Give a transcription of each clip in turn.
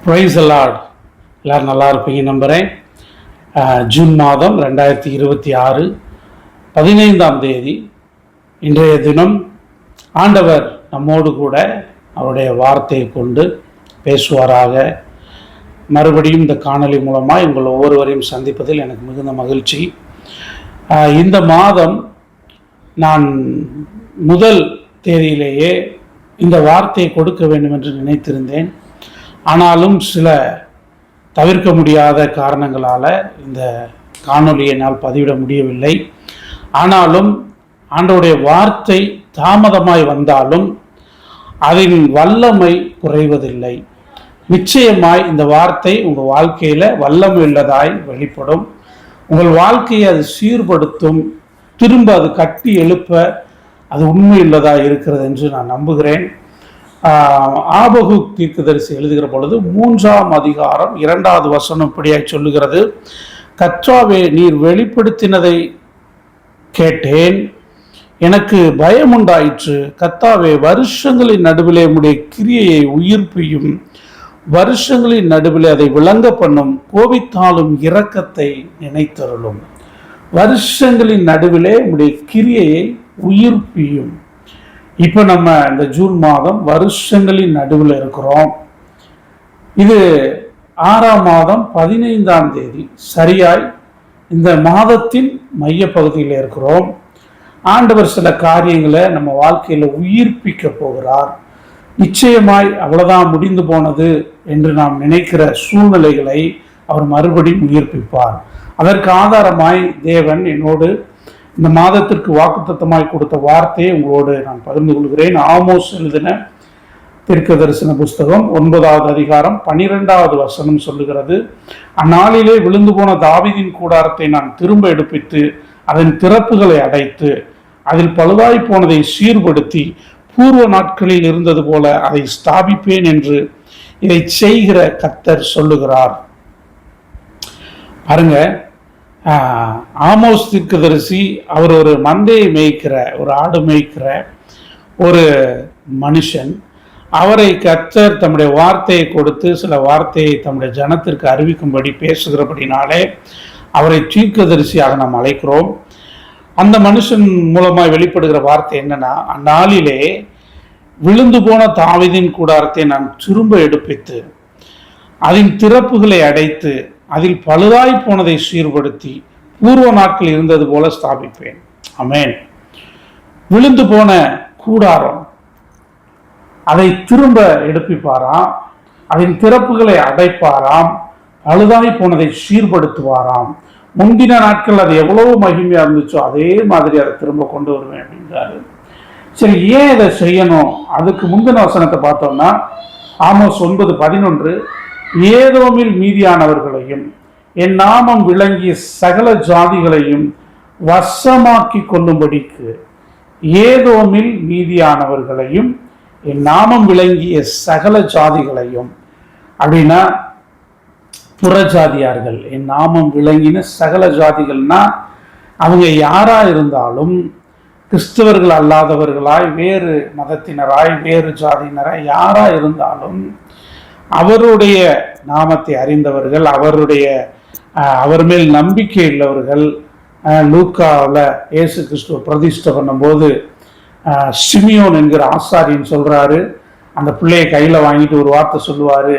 Price allot. எல்லோரும் நல்லா இருப்பீங்க நம்புகிறேன். ஜூன் மாதம் 2026 15ஆம் தேதி இன்றைய தினம் ஆண்டவர் நம்மோடு கூட அவருடைய வார்த்தையை கொண்டு பேசுவாராக. மறுபடியும் இந்த காணொளி மூலமாக உங்கள் ஒவ்வொருவரையும் சந்திப்பதில் எனக்கு மிகுந்த மகிழ்ச்சி. இந்த மாதம் நான் முதல் தேதியிலேயே இந்த வார்த்தையை கொடுக்க வேண்டும் என்று நினைத்திருந்தேன். ஆனாலும் சில தவிர்க்க முடியாத காரணங்களால் இந்த காணொலியை என்னால் பதிவிட முடியவில்லை. ஆனாலும் ஆண்டவருடைய வார்த்தை தாமதமாய் வந்தாலும் அதன் வல்லமை குறைவதில்லை. நிச்சயமாய் இந்த வார்த்தை உங்கள் வாழ்க்கையில் வல்லமை உள்ளதாய் வெளிப்படும். உங்கள் வாழ்க்கையை அது சீர்படுத்தும். திரும்ப அது கட்டி எழுப்ப அது உண்மை உள்ளதாக இருக்கிறது என்று நான் நம்புகிறேன். ஆபகுக் தீர்க்கதரிசி எழுதுகிற பொழுது 3ஆம் அதிகாரம் 2வது வசனம் இப்படியாய் சொல்லுகிறது: கர்த்தாவே, நீர் வெளிப்படுத்தினதை கேட்டேன், எனக்கு பயம் உண்டாயிற்று. கர்த்தாவே, வருஷங்களின் நடுவிலே உம்முடைய கிரியையை உயிர்ப்பியும், வருஷங்களின் நடுவிலே அதை விளங்க பண்ணும், கோபித்தாலும் இரக்கத்தை நினைத்தருளும். வருஷங்களின் நடுவிலே உம்முடைய கிரியையை உயிர்ப்பியும். இப்போ நம்ம இந்த ஜூன் மாதம் வருஷங்களின் நடுவில் இருக்கிறோம். இது 6ஆம் மாதம் 15ஆம் தேதி, சரியாய் இந்த மாதத்தின் மையப்பகுதியில் இருக்கிறோம். ஆண்டவர் சில காரியங்களை நம்ம வாழ்க்கையில் உயிர்ப்பிக்க போகிறார். நிச்சயமாய் அவ்வளவுதான் முடிந்து போனது என்று நாம் நினைக்கிற சூழ்நிலைகளை அவர் மறுபடியும் உயிர்ப்பிப்பார். அதற்கு ஆதாரமாய் தேவன் என்னோடு இந்த மாதத்திற்கு வாக்குத்தத்தமாய் கொடுத்த வார்த்தையை உங்களோடு நான் பகிர்ந்து கொள்கிறேன். ஆமோஸ் எழுதின தீர்க்க தரிசன புஸ்தகம் 9வது அதிகாரம் 12வது வசனம் சொல்லுகிறது: அந்நாளிலே விழுந்து போன தாவீதின் கூடாரத்தை நான் திரும்ப எடுப்பித்து அதன் திறப்புகளை அடைத்து அதில் பழுதாய் போனதை சீர்படுத்தி பூர்வ நாட்களில் இருந்தது போல அதை ஸ்தாபிப்பேன் என்று இதை செய்கிற கர்த்தர் சொல்லுகிறார். பாருங்க, ஆமோஸ் தீர்க்கதரிசி அவர் ஒரு மந்தையை மேய்க்கிற, ஒரு ஆடு மேய்க்கிற ஒரு மனுஷன். அவரை கர்த்தர் தம்முடைய வார்த்தையை கொடுத்து சில வார்த்தையை தம்முடைய ஜனத்திற்கு அறிவிக்கும்படி பேசுகிறபடினாலே அவரை தீர்க்கதரிசியாக நாம் அழைக்கிறோம். அந்த மனுஷன் மூலமாக வெளிப்படுகிற வார்த்தை என்னன்னா, அந்நாளிலே விழுந்து போன தாவீதின் கூடாரத்தை நான் திரும்ப எடுப்பித்து அதன் திறப்புகளை அடைத்து அதில் பழுதாய் போனதை சீர்படுத்தி பூர்வ நாட்கள் இருந்தது போல ஸ்தாபிப்பேன். ஆமென். விழுந்து போன கூடாரம் அதை திரும்ப எடுப்பிப்பாராம், அதன் திறப்புகளை அடைப்பாராம், பழுதாய் போனதை சீர்படுத்துவாராம். முந்தின நாட்கள் அது எவ்வளவு மகிமையா இருந்துச்சோ அதே மாதிரி அதை திரும்ப கொண்டு வருவேன் அப்படின்றாரு. சரி, ஏன் இதை செய்யணும்? அதுக்கு முந்தின வசனத்தை பார்த்தோம்னா ஆமோஸ் 9:11, ஏதோமில் மீதியானவர்களையும் என் நாமம் விளங்கிய சகல ஜாதிகளையும் வசமாக்கி கொள்ளும்படிக்கு, ஏதோமில் மீதியானவர்களையும் என் நாமம் விளங்கிய சகல ஜாதிகளையும் அப்படின்னா புறஜாதியார்கள். என் நாமம் விளங்கின சகல ஜாதிகள்னா அவங்க யாரா இருந்தாலும், கிறிஸ்தவர்கள் அல்லாதவர்களாய், வேறு மதத்தினராய், வேறு ஜாதியினராய் யாரா இருந்தாலும் அவருடைய நாமத்தை அறிந்தவர்கள், அவர் மேல் நம்பிக்கை உள்ளவர்கள். லூக்காவில் இயேசு கிறிஸ்துவ பிரதிஷ்டை பண்ணும்போது சிமியோன் என்கிற ஆசாரியன் சொல்றாரு, அந்த பிள்ளையை கையில் வாங்கிட்டு ஒரு வார்த்தை சொல்லுவார்: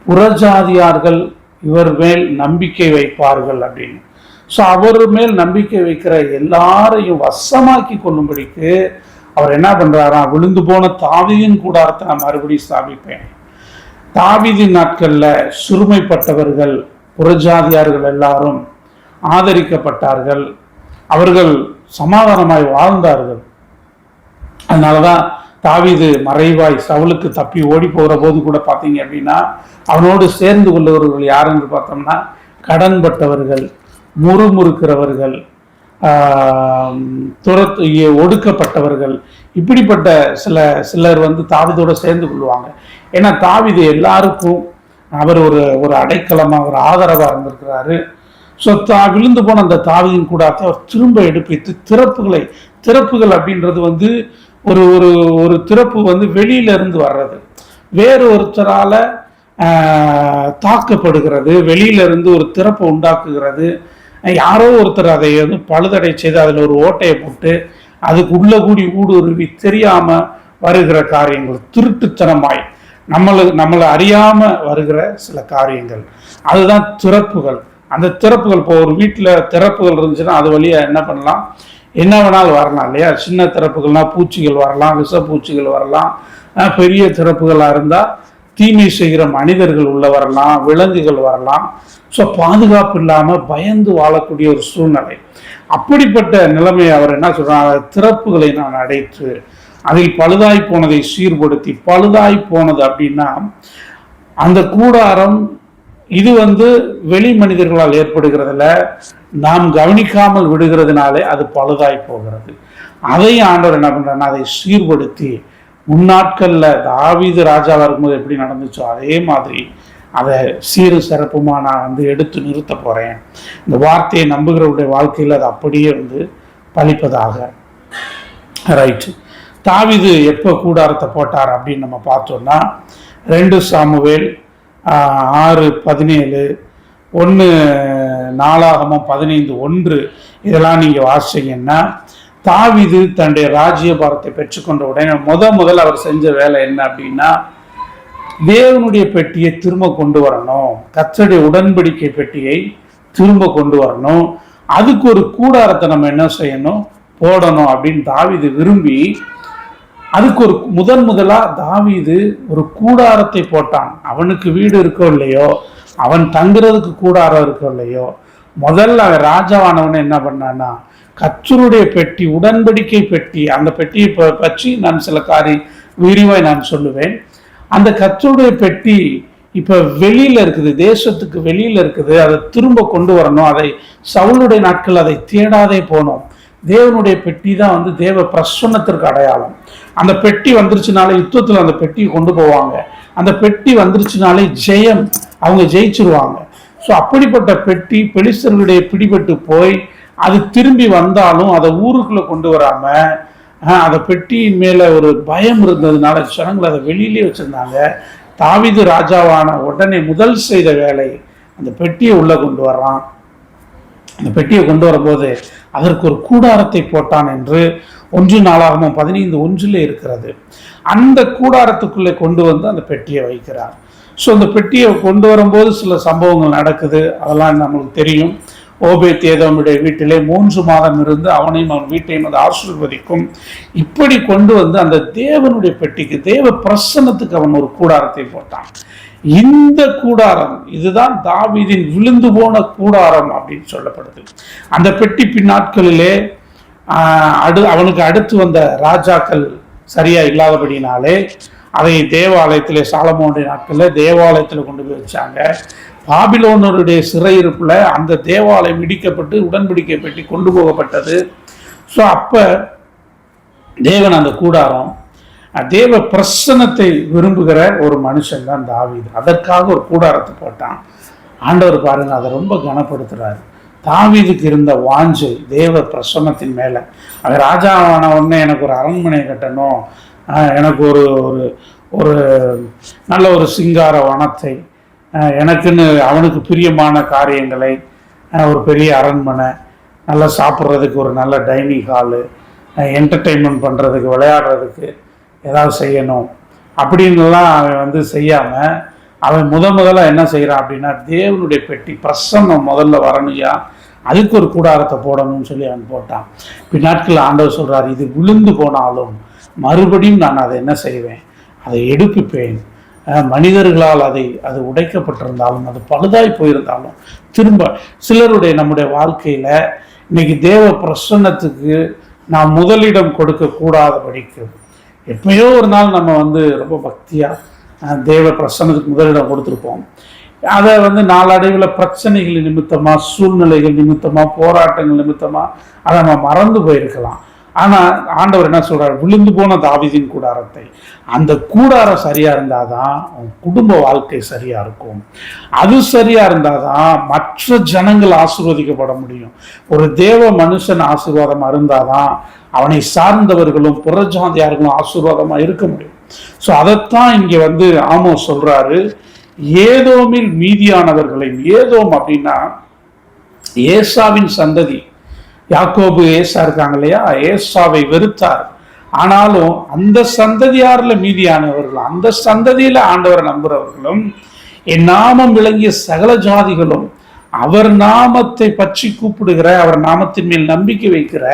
புறஜாதியார்கள் இவர் மேல் நம்பிக்கை வைப்பார்கள் அப்படின்னு. ஸோ அவர் மேல் நம்பிக்கை வைக்கிற எல்லாரையும் வசமாக்கி கொள்ளும்படிக்கு அவர் என்ன பண்றாராம், விழுந்து போன தாவீதின் கூடாரத்தை நான் மறுபடியும் ஸ்தாபிப்பேன். தாவீதின் நாட்கள்ல சிறுமைப்பட்டவர்கள், புறஜாதியார்கள் எல்லாரும் ஆதரிக்கப்பட்டார்கள், அவர்கள் சமாதானமாய் வாழ்ந்தார்கள். அதனாலதான் தாவீது மறைவாய் சவுலுக்கு தப்பி ஓடி போகிற போது கூட பார்த்தீங்க அப்படின்னா அவனோடு சேர்ந்து கொள்ளுவர்கள் யார் என்று பார்த்தோம்னா கடன்பட்டவர்கள், முறுமுறுக்கிறவர்கள், ஒடுக்கப்பட்டவர்கள், இப்படிப்பட்ட சிலர் தாவீதோட சேர்ந்து கொள்வாங்க. ஏன்னா தாவீது எல்லாருக்கும் அவர் ஒரு அடைக்கலமா, ஒரு ஆதரவா இருந்திருக்கிறாரு. ஸோ விழுந்து போன அந்த தாவீதின் கூடாரத்தை அவர் திரும்ப எடுப்பித்து திறப்புகள் அப்படின்றது ஒரு ஒரு திறப்பு வெளியில இருந்து வர்றது, வேறு ஒருத்தரால தாக்கப்படுகிறது, வெளியிலிருந்து ஒரு திறப்பை உண்டாக்குகிறது. யாரோ ஒருத்தர் அதை வந்து பழுதடை செய்து அதில் ஒரு ஓட்டையை போட்டு அதுக்கு உள்ள கூடி ஊடுருவி தெரியாமல் வருகிற காரியங்கள், திருட்டுத்தனமாய் நம்மளை அறியாமல் வருகிற சில காரியங்கள், அதுதான் திறப்புகள். அந்த திறப்புகள், இப்போ ஒரு வீட்டில் திறப்புகள் இருந்துச்சுன்னா அது வழியாக என்ன பண்ணலாம், என்ன வேணாலும் வரலாம் இல்லையா. சின்ன திறப்புகள்னால் பூச்சிகள் வரலாம், விஷப்பூச்சிகள் வரலாம். பெரிய திறப்புகளாக இருந்தால் தீமை செய்கிற மனிதர்கள் உள்ள வரலாம், விலங்குகள் வரலாம். ஸோ பாதுகாப்பு இல்லாமல் பயந்து வாழக்கூடிய ஒரு சூழ்நிலை. அப்படிப்பட்ட நிலைமை அவர் என்ன சொல்றாங்க, திறப்புகளை நான் அடைத்து அதில் பழுதாய் போனதை சீர்படுத்தி. பழுதாய் போனது அப்படின்னா அந்த கூடாரம் இது வந்து வெளி மனிதர்களால் ஏற்படுகிறதுல நாம் கவனிக்காமல் விடுகிறதுனாலே அது பழுதாய் போகிறது. அதையும் ஆண்டவர் என்ன பண்றாருன்னா அதை சீர்படுத்தி முன்னாட்கள்ல தாவீது ராஜாவா இருக்கும்போது எப்படி நடந்துச்சோ அதே மாதிரி அதை சீரு சிறப்புமா நான் வந்து எடுத்து நிறுத்த போறேன். இந்த வார்த்தையை நம்புகிறவருடைய வாழ்க்கையில் அது அப்படியே வந்து பலிப்பதாக. ரைட்டு. தாவீது எப்போ கூடாரத்தை போட்டார் அப்படின்னு நம்ம பார்த்தோம்னா 2 சாமுவேல் 6:17, 1 நாளாகமம் 15:1 இதெல்லாம் நீங்கள் வாசிங்கன்னா தாவீது தன்னுடைய ராஜ்யபாரத்தை பெற்றுக்கொண்ட உடனே முதல் அவர் செஞ்ச வேலை என்ன அப்படின்னா, தேவனுடைய பெட்டியை திரும்ப கொண்டு வரணும், கர்த்தருடைய உடன்படிக்கை பெட்டியை திரும்ப கொண்டு வரணும், அதுக்கு ஒரு கூடாரத்தை நம்ம என்ன செய்யணும், போடணும் அப்படின்னு தாவீது விரும்பி அதுக்கு ஒரு முதலா தாவீது ஒரு கூடாரத்தை போட்டான். அவனுக்கு வீடு இருக்கோ இல்லையோ, அவன் தங்குறதுக்கு கூடாரம் இருக்கோ இல்லையோ, முதல்ல அவன் ராஜாவானவன என்ன பண்ணான்னா கர்த்தருடைய பெட்டி, உடன்படிக்கை பெட்டி, அந்த பெட்டியை பற்றி நான் சில விரிவாய் நான் சொல்லுவேன். அந்த கர்த்தருடைய பெட்டி இப்ப வெளியில இருக்குது, தேசத்துக்கு வெளியில இருக்குது, அதை திரும்ப கொண்டு வரணும். அதை சவுலுடைய நாட்கள் அதை தேடாதே போனோம். தேவனுடைய பெட்டி தான் வந்து தேவ பிரசன்னத்திற்கு அடையாளம். அந்த பெட்டி வந்துருச்சுனாலே யுத்தத்தில் அந்த பெட்டியை கொண்டு போவாங்க. அந்த பெட்டி வந்துருச்சுனாலே ஜெயம், அவங்க ஜெயிச்சிருவாங்க. ஸோ அப்படிப்பட்ட பெட்டி பெலிஸ்தர்களுடைய பிடிபட்டு போய் அது திரும்பி வந்தாலும் அதை ஊருக்குள்ள கொண்டு வராம அந்த பெட்டியின் மேல ஒரு பயம் இருந்ததுனால ஜனங்கள் அதை வெளியிலே வச்சிருந்தாங்க. தாவீது ராஜாவான உடனே முதல் செய்த வேலை அந்த பெட்டியை உள்ள கொண்டு வர்றான். அந்த பெட்டியை கொண்டு வரும்போது அதற்கு ஒரு கூடாரத்தை போட்டான் என்று 1 நாளாகமம் 15:1 இருக்கிறது. அந்த கூடாரத்துக்குள்ளே கொண்டு வந்து அந்த பெட்டியை வைக்கிறார். ஸோ அந்த பெட்டியை கொண்டு வரும்போது சில சம்பவங்கள் நடக்குது, அதெல்லாம் நம்மளுக்கு தெரியும். ஓபேத்-ஏதோமுடைய வீட்டிலே 3 மாதம் இருந்து அவனையும் அவன் வீட்டையும் அது ஆசீர்வதிக்கும். இப்படி கொண்டு வந்து அந்த தேவனுடைய பெட்டிக்கு, தேவ பிரசன்னத்துக்கு அவன் ஒரு கூடாரத்தை போட்டான். இந்த கூடாரம் இதுதான் தாவீதின் விழுந்து போன கூடாரம் அப்படின்னு சொல்லப்படுது. அந்த பெட்டி பின்னாட்களிலே அவனுக்கு அடுத்து வந்த ராஜாக்கள் சரியா இல்லாதபடினாலே அதை தேவாலயத்திலே, சாலமோனுடைய நாட்களில் தேவாலயத்தில் கொண்டு போய் வச்சாங்க. பாபிலோனருடைய சிறையிருப்புல அந்த தேவாலயம் இடிக்கப்பட்டு உடன்படிக்கை பெட்டி கொண்டு போகப்பட்டது. ஸோ அப்போ தேவன் அந்த கூடாரம், தேவ பிரசன்னத்தை விரும்புகிற ஒரு மனுஷன் தான் தாவீது. அதற்காக ஒரு கூடாரத்தை போட்டான். ஆண்டவர் பாருங்க அதை ரொம்ப கனப்படுத்துறாரு. தாவீதுக்கு இருந்த வாஞ்சை தேவ பிரசன்னத்தின் மேல. அது ராஜாவான உடனே எனக்கு ஒரு அரண்மனை கட்டணும், எனக்கு ஒரு ஒரு நல்ல ஒரு சிங்கார வனத்தை, எனக்குன்னு அவனுக்கு பிரியமான காரியங்களை, ஒரு பெரிய அரண்மனை, நல்லா சாப்பிட்றதுக்கு ஒரு நல்ல டைனிங் ஹாலு, என்டர்டெயின்மெண்ட் பண்ணுறதுக்கு, விளையாடுறதுக்கு ஏதாவது செய்யணும் அப்படின்லாம் அவன் வந்து செய்யாமல் அவன் முதல்ல என்ன செய்கிறான் அப்படின்னா, தேவனுடைய பெட்டி பிரசன்னம் முதல்ல வரணுயா, அதுக்கு ஒரு கூடாரத்தை போடணும்னு சொல்லி அவன் போட்டான். பின்னாட்கள் ஆண்டவர் சொல்கிறார், இது விழுந்து போனாலும் மறுபடியும் நான் அதை என்ன செய்வேன், அதை எடுப்பிப்பேன். மனிதர்களால் அது உடைக்கப்பட்டிருந்தாலும், அது பழுதாய் போயிருந்தாலும் திரும்ப சிலருடைய நம்முடைய வாழ்க்கையில் இன்னைக்கு தேவ பிரசன்னத்துக்கு நாம் முதலிடம் கொடுக்க கூடாதபடிக்கு, எப்பயோ ஒரு நாள் நம்ம வந்து ரொம்ப பக்தியாக தேவ பிரசன்னத்துக்கு முதலிடம் கொடுத்துருப்போம். அதை வந்து நாளடைவில் பிரச்சனைகள் நிமித்தமாக, சூழ்நிலைகள் நிமித்தமாக, போராட்டங்கள் நிமித்தமாக அதை நம்ம மறந்து போயிருக்கலாம். ஆனால் ஆண்டவர் என்ன சொல்றார், விழுந்து போன தாவீதின் கூடாரத்தை, அந்த கூடாரம் சரியா இருந்தாதான் அவன் குடும்ப வாழ்க்கை சரியா இருக்கும். அது சரியா இருந்தாதான் மற்ற ஜனங்கள் ஆசீர்வதிக்கப்பட முடியும். ஒரு தேவ மனுஷன் ஆசீர்வாதமா இருந்தாதான் அவனை சார்ந்தவர்களும் புறஜாதியார்களும் ஆசீர்வாதமா இருக்க முடியும். ஸோ அதைத்தான் இங்க வந்து ஆமோஸ் சொல்றாரு, ஏதோமில் மீதியானவர்களையும், ஏதோம் அப்படின்னா ஏசாவின் சந்ததி. யாக்கோபு ஏசா இருக்காங்க இல்லையா, ஏசாவை வெறுத்தார். ஆனாலும் அந்த சந்ததியார்ல மீதியானவர்களும், அந்த சந்ததியில ஆண்டவரை நம்புறவர்களும், என் நாமம் விளங்கிய சகல ஜாதிகளும், அவர் நாமத்தை பற்றி கூப்பிடுகிற, அவர் நாமத்தின் மேல் நம்பிக்கை வைக்கிற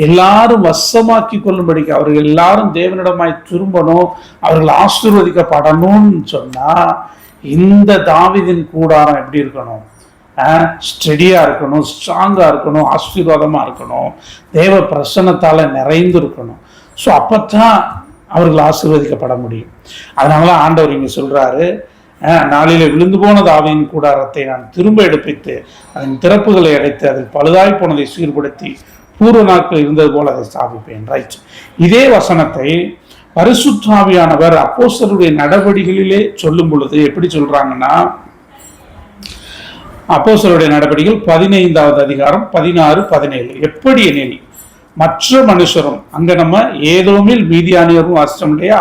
எல்லாரும் வசமாக்கி கொள்ளும்படிக்கு, அவர்கள் எல்லாரும் தேவனிடமாய் திரும்பணும், அவர்கள் ஆசீர்வதிக்கப்படணும்னு சொன்னா இந்த தாவீதின் கூடாரம் எப்படி இருக்கணும்? ஸ்டெடியா இருக்கணும், ஸ்ட்ராங்கா இருக்கணும், ஆசீர்வாதமா இருக்கணும், தேவ பிரசன்னத்தால நிறைந்து இருக்கணும். ஸோ அப்பத்தான் அவர்கள் ஆசீர்வதிக்கப்பட முடியும். அதனாலதான் ஆண்டவர் இங்க சொல்றாரு, நாளிலே விழுந்து போன தாவீதின் கூடாரத்தை நான் திரும்ப எடுப்பித்து அதன் திறப்புகளை அடைத்து அதில் பழுதாய் போனதை சீர்படுத்தி பூர்வ நாட்கள் இருந்தது போல அதை ஸ்தாபிப்பேன். ரைட். இதே வசனத்தை பரிசுத்த ஆவியானவர் அப்போஸ்தலருடைய நடவடிக்கைகளிலே சொல்லும் பொழுது எப்படி சொல்றாங்கன்னா, அப்போஸ்தலருடைய நடவடிக்கைகள் 15வது அதிகாரம் 16, 17. எப்படி எனில் மற்ற மனுஷரும், அங்க நம்ம ஏதோமில் மீதியானியரும் வாசிச்சோம் இல்லையா,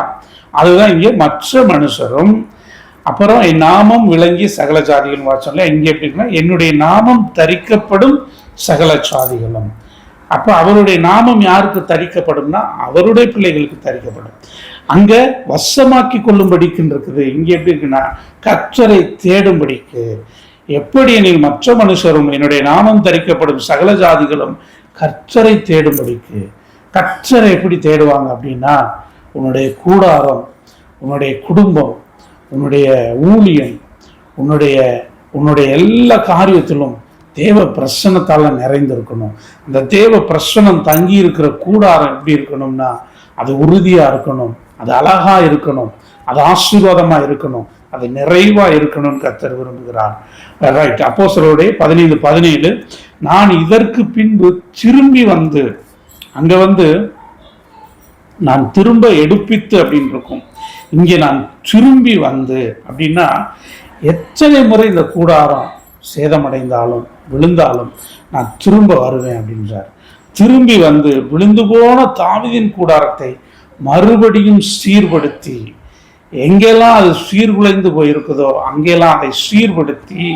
அதுதான் இங்கே மற்ற மனுஷரும். அப்புறம் என் நாமம் விளங்கி சகல ஜாதிகளும் வாசிச்சோம் இல்லையா, இங்க எப்படின்னா என்னுடைய நாமம் தரிக்கப்படும் சகல ஜாதிகளும். அப்ப அவருடைய நாமம் யாருக்கு தரிக்கப்படும்னா அவருடைய பிள்ளைகளுக்கு தரிக்கப்படும். அங்க வசமாக்கி கொள்ளும்படிக்கு இருக்குது. இங்க எப்படி இருக்குன்னா கர்த்தரை தேடும்படிக்கு. எப்படி எனில் மற்ற மனுஷரும் என்னுடைய நாமம் தரிக்கப்படும் சகல ஜாதிகளும் கர்த்தரை தேடும்படிக்கு. கர்த்தரை எப்படி தேடுவாங்க அப்படின்னா, உன்னுடைய கூடாரம், உன்னுடைய குடும்பம், உன்னுடைய ஊழியம், உன்னுடைய எல்லா காரியத்திலும் தேவ பிரசன்னத்தால நிறைந்திருக்கணும். அந்த தேவ பிரசன்னம் தங்கி இருக்கிற கூடாரம் எப்படி இருக்கணும்னா அது உறுதியா இருக்கணும், அது அழகா இருக்கணும், அது ஆசீர்வாதமா இருக்கணும், அது நிறைவா இருக்கணும்னு கர்த்தர் விரும்புகிறார். ரைட். அப்போஸ்தலருடைய 15, 17. நான் இதற்கு பின்பு திரும்பி வந்து, அங்க வந்து நான் திரும்ப எடுப்பித்து அப்படின்னு இருக்கும். இங்கே நான் திரும்பி வந்து அப்படின்னா எத்தனை முறை இந்த கூடாரம் சேதமடைந்தாலும் விழுந்தாலும் நான் திரும்ப வருவேன் அப்படின்றார். திரும்பி வந்து விழுந்து போன தாவீதின் கூடாரத்தை மறுபடியும் சீர்படுத்தி, எங்கெல்லாம் அது சீர்குலைந்து போயிருக்குதோ அங்கெல்லாம் அதை சீர்படுத்தி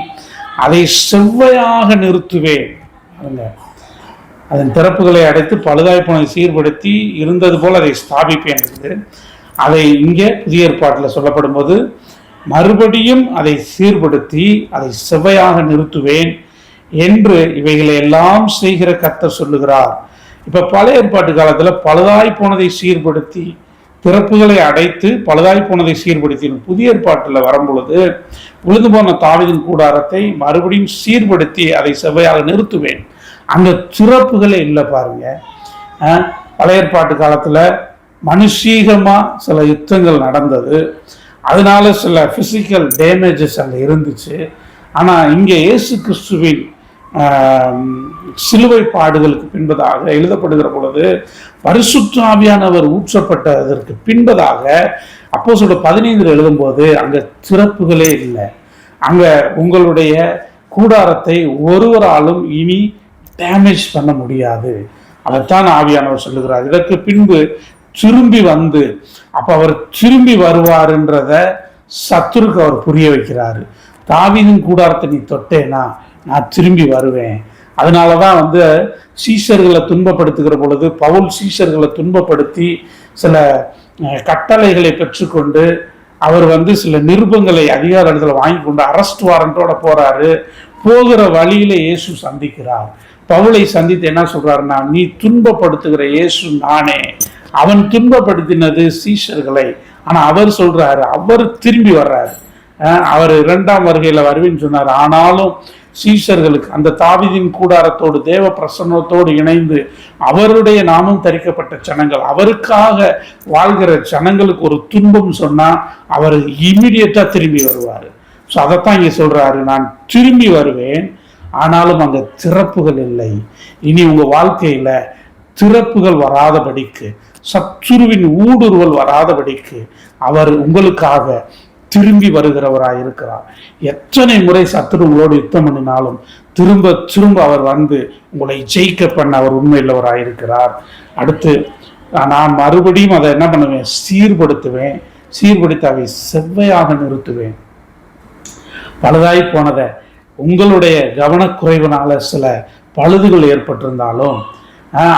அதை செவ்வையாக நிறுத்துவேன். அதன் திறப்புகளை அடைத்து பழுதாய்ப்பனை சீர்படுத்தி இருந்தது போல அதை ஸ்தாபிப்பேன். அதை இங்கே புதிய ஏற்பாட்டில் சொல்லப்படும் போது மறுபடியும் அதை சீர்படுத்தி அதை செவ்வையாக நிறுத்துவேன் என்று இவைகளை எல்லாம் செய்கிற கர்த்தர் சொல்லுகிறார். இப்ப பழைய ஏற்பாட்டு காலத்துல பழுதாய் போனதை சீர்படுத்தி திறப்புகளை அடைத்து பழுதாய் போனதை சீர்படுத்தி, புதிய ஏற்பாட்டில் வரும்பொழுது விழுந்து போன தாவீதின் கூடாரத்தை மறுபடியும் சீர்படுத்தி அதை செவ்வையாக நிறுத்துவேன். அந்த திறப்புகளே இல்லை பாருங்க. பழைய ஏற்பாட்டு காலத்துல மனுஷீகமா சில யுத்தங்கள் நடந்தது, அதனால சில பிசிக்கல் டேமேஜஸ் அங்கே இருந்துச்சு. ஆனால் இங்கே இயேசு கிறிஸ்துவின் சிலுவை பாடுகளுக்கு பின்பதாக எழுதப்படுகிற பொழுது பரிசுத்த ஆவியானவர் ஊற்றப்பட்டதற்கு பின்பதாக அப்போஸ்தலர் 15 எழுதும்போது அங்கே திறப்புகளே இல்லை. அங்கே உங்களுடைய கூடாரத்தை ஒருவராலும் இனி டேமேஜ் பண்ண முடியாது. அதைத்தான் ஆவியானவர் சொல்லுகிறார். இதற்கு பின்பு திரும்பி வந்து, அப்ப அவர் திரும்பி வருவாருன்றத சத்துருக்கு அவர் புரிய வைக்கிறாரு. தாவீதின் கூடாரத்தை நீ தொட்டேனா நான் திரும்பி வருவேன். அதனாலதான் வந்து சீஷர்களை துன்பப்படுத்துகிற பொழுது பவுல் சீஷர்களை துன்பப்படுத்தி சில கட்டளைகளை பெற்றுக்கொண்டு அவர் வந்து சில நிருபங்களை அதிகார இடத்துல வாங்கி கொண்டு அரெஸ்ட் வாரண்டோட போறாரு. போகிற வழியில இயேசு சந்திக்கிறார். பவுலை சந்தித்து என்ன சொல்றாருன்னா, நீ துன்பப்படுத்துகிற இயேசு நானே. அவன் துன்பப்படுத்தினது சீஷர்களை, ஆனா அவர் சொல்றாரு, அவர் திரும்பி வர்றாரு. அவர் 2ஆம் வருகையில வருவேன்னு சொன்னார். ஆனாலும் சீஷர்களுக்கு அந்த தாவீதின் கூடாரத்தோடு தேவ பிரசன்னத்தோடு இணைந்து அவருடைய நாமம் தரிக்கப்பட்ட ஜனங்கள், அவருக்காக வாழ்கிற ஜனங்களுக்கு ஒரு துன்பம் சொன்னா அவர் இமிடியட்டா திரும்பி வருவாரு. ஸோ அதைத்தான் இங்க சொல்றாரு, நான் திரும்பி வருவேன், ஆனாலும் அங்க திறப்புகள் இல்லை. இனி உங்க வாழ்க்கையில திறப்புகள் வராதபடிக்கு, சத்துருவின் ஊடுருவல் வராதபடிக்கு அவர் உங்களுக்காக திரும்பி வருகிறவராய் இருக்கிறார். எத்தனை முறை சத்துரு உங்களோடு யுத்தம் பண்ணினாலும் திரும்ப திரும்ப அவர் வந்து உங்களை ஜெயிக்க பண்ண அவர் உண்மையுள்ளவராய் இருக்கிறார். அடுத்து நான் மறுபடியும் அதை என்ன பண்ணுவேன், சீர்படுத்துவேன், சீர்படுத்தி அவை செவ்வையாக நிறுத்துவேன். பழுதாய் போனதை உங்களுடைய கவனக்குறைவினால சில பழுதுகள் ஏற்பட்டிருந்தாலும்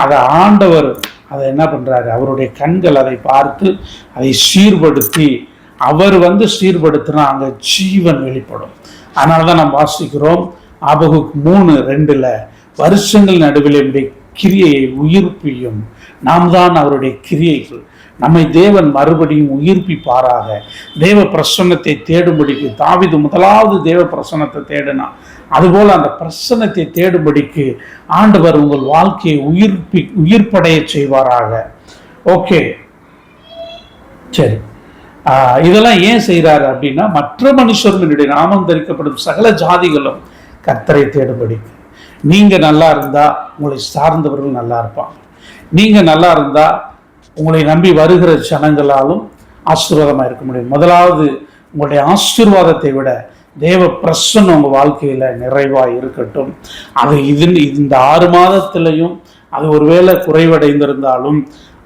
அதை ஆண்டவர் அதை என்ன பண்ணுறாரு, அவருடைய கண்கள் அதை பார்த்து அதை சீர்படுத்தி அவர் சீர்படுத்தினா அங்கே ஜீவன் வெளிப்படும். அதனால தான் நாம் வாசிக்கிறோம் ஆபகுக் 3:2 வருஷங்கள் நடுவில் என்னுடைய கிரியையை உயிர்ப்பியும் நாம் தான் அவருடைய கிரியைகள். நம்மை தேவன் மறுபடியும் உயிர்ப்பிப்பாராக. தேவ பிரசன்னத்தை தேடும்படிக்கு தாவீது முதலாவது தேவ பிரசன்னத்தை தேடினா, அதுபோல அந்த பிரசன்னத்தை தேடும்படிக்கு ஆண்டவர் உங்கள் வாழ்க்கையை உயிர்ப்படைய செய்வாராக. ஓகே, சரி. இதெல்லாம் ஏன் செய்கிறாரு அப்படின்னா, மற்ற மனுஷர்களுடைய நாமம் தரிக்கப்படும் சகல ஜாதிகளும் கர்த்தரை தேடும்படிக்கு. நீங்க நல்லா இருந்தா உங்களை சார்ந்தவர்கள் நல்லா இருப்பாங்க. நீங்க நல்லா இருந்தா உங்களை நம்பி வருகிற ஜனங்களாலும் ஆசீர்வாதமாக இருக்க முடியும். முதலாவது உங்களுடைய ஆசீர்வாதத்தை விட தேவ பிரசன்னம் உங்கள் வாழ்க்கையில் நிறைவாக இருக்கட்டும். அது இந்த 6 மாதத்திலையும் அது ஒருவேளை குறைவடைந்திருந்தாலும்,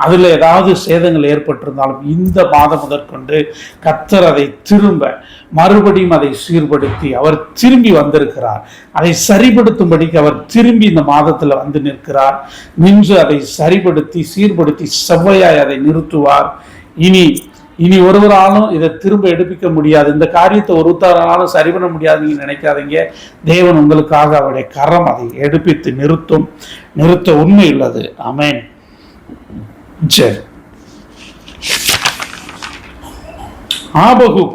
அதில் ஏதாவது சேதங்கள் ஏற்பட்டிருந்தாலும், இந்த மாதம் முதற்கொண்டு கர்த்தர் அதை மறுபடியும் அதை சீர்படுத்தி அவர் திரும்பி வந்திருக்கிறார். அதை சரிபடுத்தும்படிக்கு அவர் திரும்பி இந்த மாதத்தில் நிற்கிறார். நின்று அதை சரிபடுத்தி சீர்படுத்தி செவ்வையாய் அதை நிறுத்துவார். இனி ஒருவராலும் இதை திரும்ப எடுப்பிக்க முடியாது. இந்த காரியத்தை ஒருத்தராலும் சரி பண்ண முடியாதுன்னு நினைக்காதீங்க. தேவன் உங்களுக்காக அவருடைய கரம் அதை எடுப்பித்து நிறுத்த உண்மை உள்ளது. ஆமென். சரி, ஆபகுக்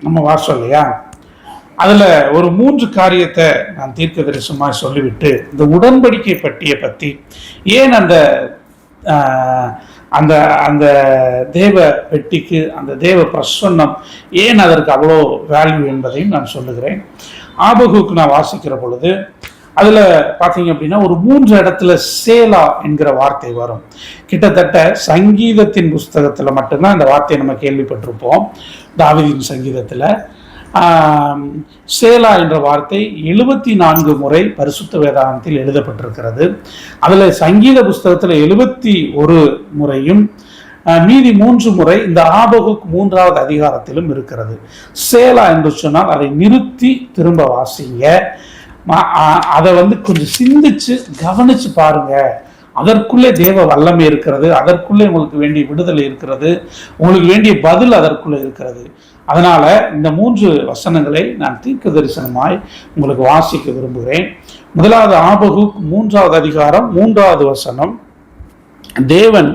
நம்ம வாசம் இல்லையா, அதுல ஒரு 3 காரியத்தை நான் தீர்க்க தரிசனமாக சொல்லிவிட்டு இந்த உடன்படிக்கை பற்றி ஏன் அந்த அந்த அந்த தேவ பெட்டிக்கு அந்த தேவ பிரசன்னம் ஏன் அதற்கு அவ்வளோ வேல்யூ என்பதையும் நான் சொல்லுகிறேன். ஆபகுக்கு நான் வாசிக்கிற பொழுது அதில் பார்த்தீங்க அப்படின்னா ஒரு 3 இடத்துல சேலா என்கிற வார்த்தை வரும். கிட்டத்தட்ட சங்கீதத்தின் புஸ்தகத்தில் மட்டும்தான் இந்த வார்த்தையை நம்ம கேள்விப்பட்டிருப்போம். தாவீதின் சங்கீதத்தில் சேலா என்ற வார்த்தை 74 முறை பரிசுத்த வேதாகமத்தில் எழுதப்பட்டிருக்கிறது. அதில் சங்கீத புஸ்தகத்தில் 71 முறையும் மீதி 3 முறை இந்த ஆபகுக் 3வது அதிகாரத்திலும் இருக்கிறது. சேலா என்று சொன்னால் அதை நிறுத்தி திரும்ப வாசிங்க. அதை கொஞ்சம் சிந்திச்சு கவனிச்சு பாருங்க. அதற்குள்ளே தேவ வல்லமை இருக்கிறது, அதற்குள்ளே உங்களுக்கு வேண்டிய விடுதலை இருக்கிறது, உங்களுக்கு வேண்டிய பதில் அதற்குள்ளே இருக்கிறது. அதனால இந்த 3 வசனங்களை நான் தீர்க்க தரிசனமாய் உங்களுக்கு வாசிக்க விரும்புகிறேன். முதலாவது ஆபகுக் 3வது அதிகாரம் 3வது வசனம். தேவன்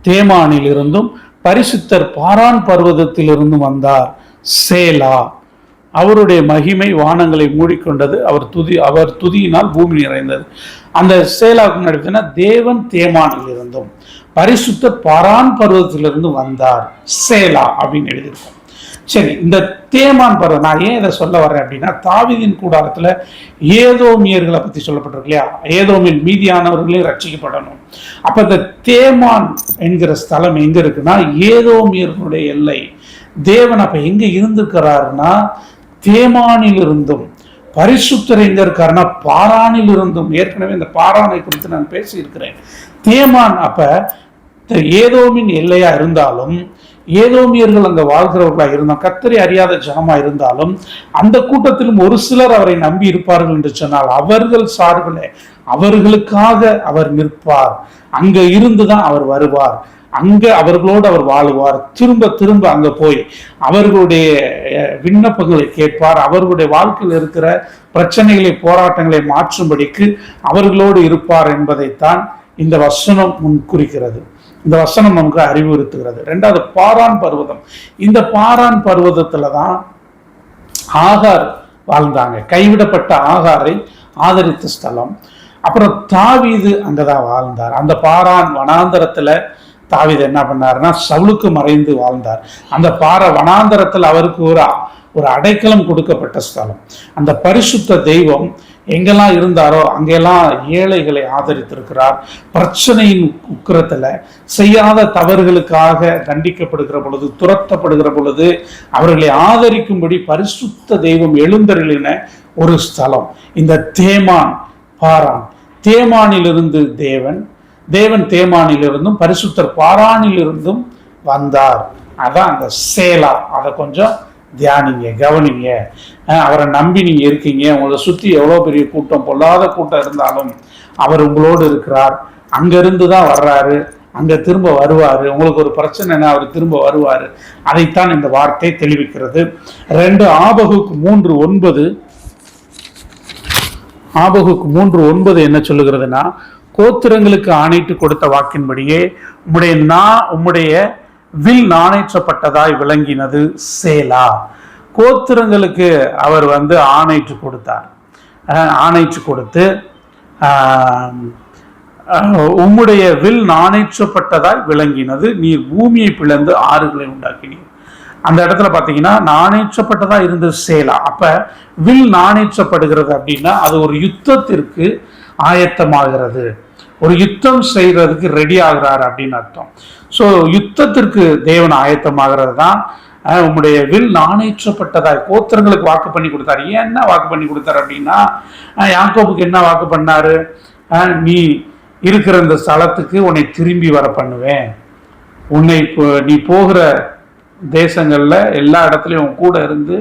தேமானில் இருந்தும் பரிசுத்தர் பாரான் பர்வதத்திலிருந்தும் வந்தார். சேலா. அவருடைய மகிமை வானங்களை மூடிக்கொண்டது, அவர் துதியினால் பூமி நிறைந்தது. அந்த சேலாவுக்கு முன்னாடி தேவன் தேமானில் இருந்தும் பரிசுத்தர் பாரான் பர்வதத்திலிருந்து வந்தார். சேலா அப்படின்னு எழுதியிருக்கோம். சரி, இந்த தேமான் பருவம் நான் ஏன் இதை சொல்ல வர்றேன் அப்படின்னா, தாவீதின் கூடாரத்தில் ஏதோமியர்களை பற்றி சொல்லப்பட்டிருக்கு இல்லையா, ஏதோமில் மீதியானவர்களே ரட்சிக்கப்படணும். அப்போ இந்த தேமான் என்கிற ஸ்தலம் எங்கே இருக்குன்னா ஏதோமியர்களுடைய எல்லை. தேவன் அப்போ எங்கே இருந்திருக்கிறாருன்னா தேமானில் இருந்தும். பரிசுத்தர் எங்க இருக்காருன்னா பாரானில் இருந்தும். ஏற்கனவே இந்த பாரானை குறித்து நான் பேசியிருக்கிறேன். தேமான் அப்ப ஏதோமின் எல்லையா இருந்தாலும், ஏதோமியர்கள் அங்க வாழ்கிறவர்களா இருந்தாலும், கர்த்தரை அறியாத ஜனமா இருந்தாலும், அந்த கூட்டத்திலும் ஒரு சிலர் அவரை நம்பி இருப்பார்கள் என்று சொன்னால் அவர்கள் சார்பில் அவர்களுக்காக அவர் நிற்பார். அங்க இருந்துதான் அவர் வருவார். அங்க அவர்களோடு அவர் வாழுவார். திரும்ப அங்க போய் அவர்களுடைய விண்ணப்பங்களை கேட்பார். அவர்களுடைய வாழ்க்கையில் இருக்கிற பிரச்சனைகளை போராட்டங்களை மாற்றும்படிக்கு அவர்களோடு இருப்பார் என்பதைத்தான் இந்த வசனம் முன்குறிக்கிறது. இந்த வசனம் நமக்கு அறிவுறுத்துகிறது. 2வது பாரான் பர்வதம். இந்த பாரான் பர்வதத்துல தான் ஆகார் வாழ்ந்தாங்க. கைவிடப்பட்ட ஆகாரை ஆதரித்த ஸ்தலம். அப்புறம் தாவீது அங்கதான் வாழ்ந்தார். அந்த பாரான் வனாந்தரத்துல தாவீது என்ன பண்ணாருன்னா சவுலுக்கு மறைந்து வாழ்ந்தார். அந்த வனாந்தரத்தில் அவருக்கு ஒரு அடைக்கலம் கொடுக்கப்பட்ட ஸ்தலம். அந்த பரிசுத்த தெய்வம் எங்கெல்லாம் இருந்தாரோ அங்கெல்லாம் ஏழைகளை ஆதரித்திருக்கிறார். பிரச்சனையின் உக்கிரத்துல செய்யாத தவறுகளுக்காக தண்டிக்கப்படுகிற பொழுது, துரத்தப்படுகிற பொழுது அவர்களை ஆதரிக்கும்படி பரிசுத்த தெய்வம் எழுந்தருளின ஒரு ஸ்தலம் இந்த தேமான் பாரான். தேமானிலிருந்து தேவன் தேமானிலிருந்தும் பரிசுத்தர் பாரானிலிருந்தும் வந்தார். அதான் அந்த சேலா. அதை கொஞ்சம் தியானிங்க, கவனிங்க. அவரை நம்பி நீங்கள் இருக்கீங்க. உங்களை சுற்றி எவ்வளோ பெரிய கூட்டம், பொல்லாத கூட்டம் இருந்தாலும் அவர் உங்களோடு இருக்கிறார். அங்கேருந்து தான் வர்றாரு, அங்கே திரும்ப வருவார். உங்களுக்கு ஒரு பிரச்சனைனா அவர் திரும்ப வருவார். அதைத்தான் இந்த வார்த்தை தெளிவிக்கிறது. 2 ஆபகுக்கு 3:9 ஆபகுக்கு 3:9 என்ன சொல்லுகிறதுனா, கோத்திரங்களுக்கு ஆணையிட்டு கொடுத்த வாக்கின்படியே உம்முடைய வில் நாணேற்றப்பட்டதாய் விளங்கினது சேலா. கோத்திரங்களுக்கு அவர் ஆணையிட்டு கொடுத்தார். ஆணையிட்டு கொடுத்து உம்முடைய வில் நாணேற்றப்பட்டதாய் விளங்கினது, நீர் பூமியை பிளந்து ஆறுகளை உண்டாக்கினீர். அந்த இடத்துல பார்த்தீங்கன்னா நாணேற்றப்பட்டதா இருந்தது சேலா. அப்ப வில் நாணேற்றப்படுகிறது அப்படின்னா அது ஒரு யுத்தத்திற்கு ஆயத்தமாகிறது, ஒரு யுத்தம் செய்யறதுக்கு ரெடி ஆகிறார் அப்படின்னு அர்த்தம். ஸோ யுத்தத்திற்கு தேவன் ஆயத்தமாகிறது தான் உம்முடைய வில் நாணேற்றப்பட்டதாய். கோத்திரங்களுக்கு வாக்கு பண்ணி கொடுத்தாரு. ஏன் என்ன வாக்கு பண்ணி கொடுத்தாரு அப்படின்னா, யாக்கோபுக்கு என்ன வாக்கு பண்ணாரு? நீ இருக்கிற இந்த ஸ்தலத்துக்கு உன்னை திரும்பி வர பண்ணுவேன், நீ போகிற தேசங்கள்ல எல்லா இடத்துலையும் உன் கூட இருந்து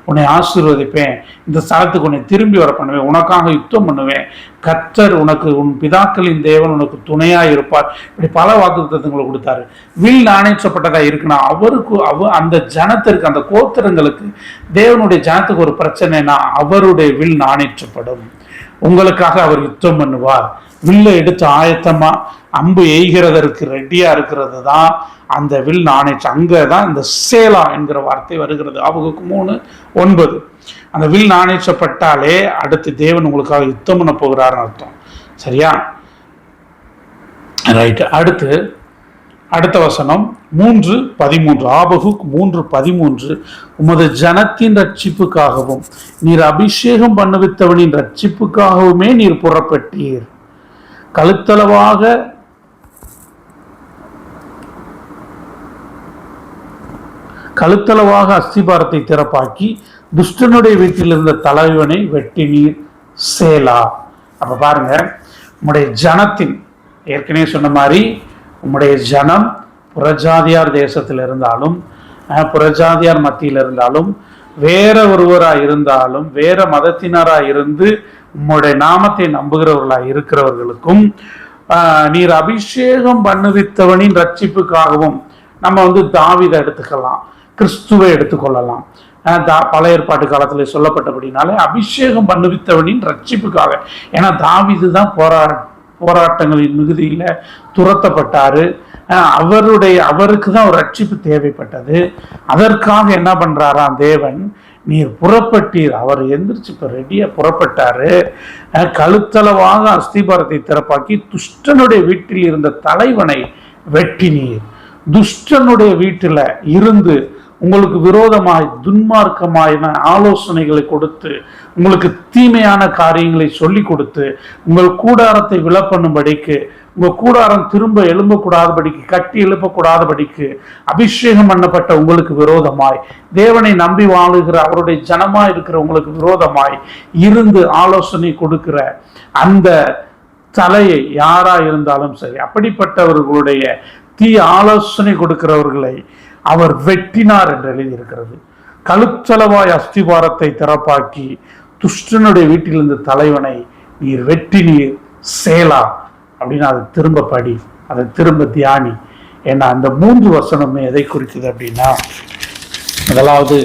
உன்னை ஆசீர்வதிப்பேன், இந்த ஸ்தலத்துக்கு உன்னை திரும்பி வர பண்ணுவேன், உனக்காக யுத்தம் பண்ணுவேன், கர்த்தர் உனக்கு உன் பிதாக்களின் தேவன் உனக்கு துணையா இருப்பார். இப்படி பல வாக்குத்தத்தங்களை கொடுத்தாரு. வில் நாணேற்றப்பட்டதா இருக்குன்னா அந்த ஜனத்திற்கு, அந்த கோத்திரங்களுக்கு, தேவனுடைய ஜனத்துக்கு ஒரு பிரச்சனைனா அவருடைய வில் நாணேற்றப்படும். உங்களுக்காக அவர் யுத்தம் பண்ணுவார். வில்லை எடுத்து ஆயத்தமா அம்பு எய்கிறதற்கு ரெடியா இருக்கிறது தான் அந்த வில் நாணேற்றம். அங்கதான் இந்த சேலா என்கிற வார்த்தை வருகிறது. ஆபகுக்கு 3:9. அந்த வில் நாணேற்றப்பட்டாலே அடுத்து தேவன் உங்களுக்காக யுத்தம் பண்ண போகிறாருன்னு அர்த்தம். சரியா? ரைட். அடுத்த வசனம் 3:13. ஆபகுக் 3:13. உமது ஜனத்தின் ரட்சிப்புக்காகவும் நீர் அபிஷேகம் பண்ணுவித்தவனின் ரட்சிப்புக்காகவுமே நீர் புறப்பட்டீர். கழுத்தளவாக அஸ்திபாரத்தை திறப்பாக்கி துஷ்டனுடைய வீட்டில் இருந்த தலைவனை வெட்டினீர் சேலா. அப்ப பாருங்க, உம்முடைய ஜனத்தின், ஏற்கனவே சொன்ன மாதிரி உம்முடைய ஜனம் புறஜாதியார் தேசத்தில் இருந்தாலும், புறஜாதியார் மத்தியில் இருந்தாலும், வேற ஒருவராய் இருந்தாலும், வேற மதத்தினராய் இருந்து உம்முடைய நாமத்தை நம்புகிறவர்களாய் இருக்கிறவர்களுக்கும் நீர் அபிஷேகம் பண்ணுவித்தவனின் ரட்சிப்புக்காகவும், நம்ம தாவீதை எடுத்துக்கலாம், கிறிஸ்துவை எடுத்துக்கொள்ளலாம். பழைய ஏற்பாட்டு காலத்தில் சொல்லப்பட்டபடினாலே அபிஷேகம் பண்ணுவித்தவனின் ரட்சிப்புக்காக. ஏன்னா தாவீது தான் போராட்டங்களின் மிகுதியில துரத்தப்பட்டாரு. அவருக்கு தான் ஒரு ரட்சிப்பு தேவைப்பட்டது. அதற்காக என்ன பண்றாராம் தேவன், நீர் புறப்பட்டீர். அவர் எந்திரிச்சு இப்ப ரெடியா புறப்பட்டாரு. கழுத்தளவாக அஸ்திபாரத்தை திறப்பாக்கி துஷ்டனுடைய வீட்டில் இருந்த தலைவனை வெட்டினீர். துஷ்டனுடைய வீட்டில இருந்து உங்களுக்கு விரோதமாய் துன்மார்க்கமான ஆலோசனைகளை கொடுத்து, உங்களுக்கு தீமையான காரியங்களை சொல்லி கொடுத்து, உங்கள் கூடாரத்தை விலப்பண்ணும்படிக்கு, உங்க கூடாரம் திரும்ப எழும்பக்கூடாதபடிக்கு, கட்டி எழுப்பக்கூடாதபடிக்கு அபிஷேகம் பண்ணப்பட்ட உங்களுக்கு விரோதமாய், தேவனை நம்பி வாழுகிற அவருடைய ஜனமா இருக்கிற உங்களுக்கு விரோதமாய் இருந்து ஆலோசனை கொடுக்கிற அந்த தலையை யாரா இருந்தாலும் சரி, அப்படிப்பட்டவர்களுடைய தீ ஆலோசனை கொடுக்கிறவர்களை அவர் வெட்டினார் என்று எழுதியிருக்கிறது. கழுத்தளவாய் அஸ்திபாரத்தை திறப்பாக்கி துஷ்டனுடைய வீட்டில் இருந்த தலைவனை நீர் வெட்டினீர் சேலா அப்படின்னு அதை திரும்ப படி, அதை திரும்ப தியானி. ஏன்னா அந்த 3 வசனமே எதை குறிக்குது அப்படின்னா, முதலாவது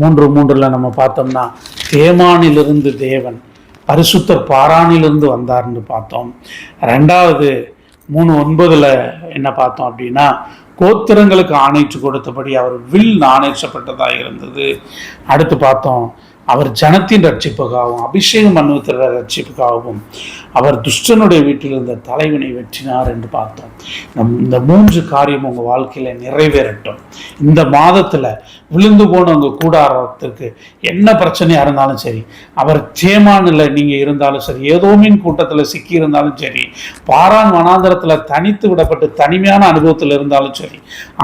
3:3 நம்ம பார்த்தோம்னா தேமானிலிருந்து தேவன் பரிசுத்தர் பாரானிலிருந்து வந்தார்னு பார்த்தோம். 2வது 3:9 என்ன பார்த்தோம் அப்படின்னா, கோத்திரங்களுக்கு ஆணைச்சு கொடுத்தபடி அவர் வில் நாணேற்றப்பட்டதாக இருந்தது. அடுத்து பார்த்தோம் அவர் ஜனத்தின் ரட்சிப்புக்காகவும் அபிஷேகம் பண்ணுவதற்கு ரட்சிப்புக்காகவும் அவர் துஷ்டனுடைய வீட்டில் இருந்த தலைவனை வெற்றினார் என்று பார்த்தோம். இந்த 3 காரியம் உங்கள் வாழ்க்கையில் நிறைவேறட்டும். இந்த மாதத்தில் விழுந்து போன உங்கள் கூடாரத்திற்கு என்ன பிரச்சனையாக இருந்தாலும் சரி, அவர் தேமானில் நீங்கள் இருந்தாலும் சரி, ஏதோமின் கூட்டத்தில் சிக்கி இருந்தாலும் சரி, பாரான் வனாந்தரத்தில் தனித்து விடப்பட்டு தனிமையான அனுபவத்தில் இருந்தாலும் சரி,